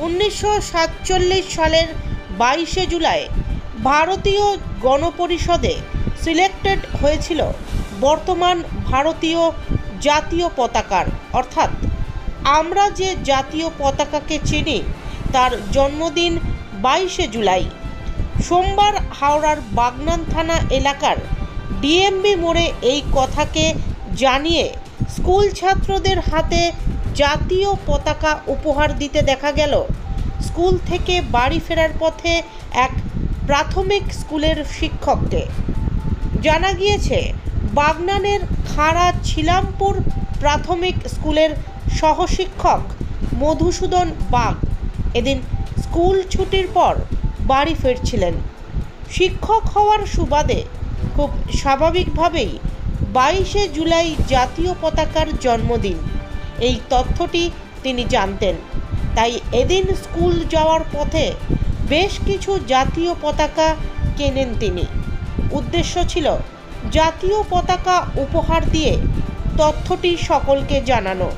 1947 সালের 22শে জুলাই ভারতীয় গণপরিষদে সিলেক্টেড হয়েছিল বর্তমান ভারতীয় জাতীয় পতাকার, অর্থাৎ আমরা যে জাতীয় পতাকাকে চিনি তার জন্মদিন 22শে জুলাই। সোমবার হাওড়ার বাগনান থানা এলাকার ডিএমবি মোড়ে এই কথাকে জানিয়ে স্কুল ছাত্রদের হাতে জাতীয় পতাকা উপহার দিতে দেখা গেল স্কুল থেকে বাড়ি ফেরার পথে এক প্রাথমিক স্কুলের শিক্ষককে। জানা গিয়েছে, বাগনানের খাড়া ছিলামপুর প্রাথমিক স্কুলের সহশিক্ষক মধুসূদন বাগ এদিন স্কুল ছুটির পর বাড়ি ফিরছিলেন। শিক্ষক হওয়ার সুবাদে খুব স্বাভাবিকভাবেই 22শে জুলাই জাতীয় পতাকার জন্মদিন, এই তথ্যটি তিনি জানতেন। তাই এদিন স্কুল যাওয়ার পথে বেশ কিছু জাতীয় পতাকা কেনেন তিনি। উদ্দেশ্য ছিল জাতীয় পতাকা উপহার দিয়ে তথ্যটি সকলকে জানানো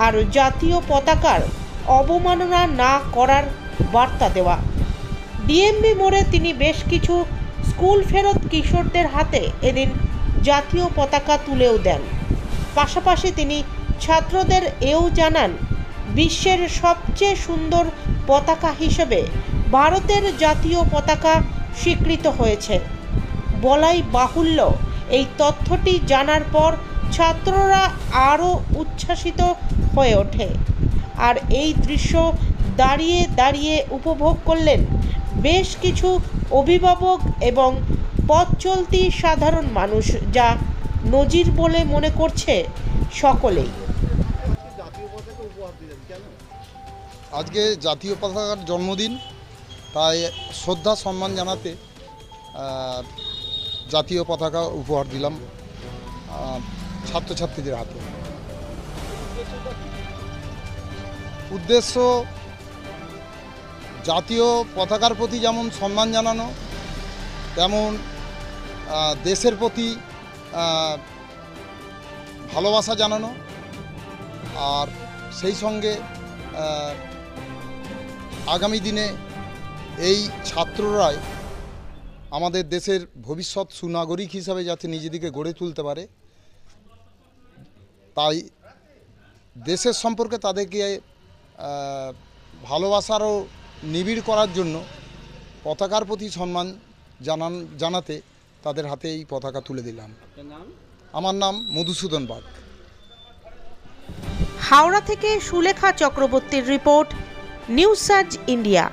আর জাতীয় পতাকার অবমাননা না করার বার্তা দেওয়া। ডিএমবি মোড়ে তিনি বেশ কিছু স্কুল ফেরত কিশোরদের হাতে এদিন জাতীয় পতাকা তুলেও দেন। পাশাপাশি তিনি ছাত্রদের এও জানান, বিশ্বের সবচেয়ে সুন্দর পতাকা হিসেবে ভারতের জাতীয় পতাকা স্বীকৃত হয়েছে। বলাই বাহুল্য, এই তথ্যটি জানার পর ছাত্ররা আরও উচ্ছ্বাসিত হয়ে ওঠে। আর এই দৃশ্য দাঁড়িয়ে দাঁড়িয়ে উপভোগ করলেন বেশ কিছু অভিভাবক এবং পথ চলতি সাধারণ মানুষ, যা নজির বলে মনে করছে সকলেই। আজকে জাতীয় পতাকার জন্মদিন, তাই শ্রদ্ধা সম্মান জানাতে জাতীয় পতাকা উপহার দিলাম ছাত্রছাত্রীদের হাতে। উদ্দেশ্য জাতীয় পতাকার প্রতি যেমন সম্মান জানানো, তেমন দেশের প্রতি ভালোবাসা জানানো, আর সেই সঙ্গে আগামী দিনে এই ছাত্ররাই আমাদের দেশের ভবিষ্যৎ সুনাগরিক হিসাবে যাতে নিজেদেরকে গড়ে তুলতে পারে, তাই দেশের সম্পর্কে তাদেরকে ভালোবাসারও নিবিড় করার জন্য পতাকার প্রতি সম্মান জানাতে তাদের হাতে এই পতাকা তুলে দিলাম। আমার নাম মধুসূদন বাগ। হাওড়া থেকে সুলেখা চক্রবর্তীর রিপোর্ট, নিউজ সার্চ ইন্ডিয়া।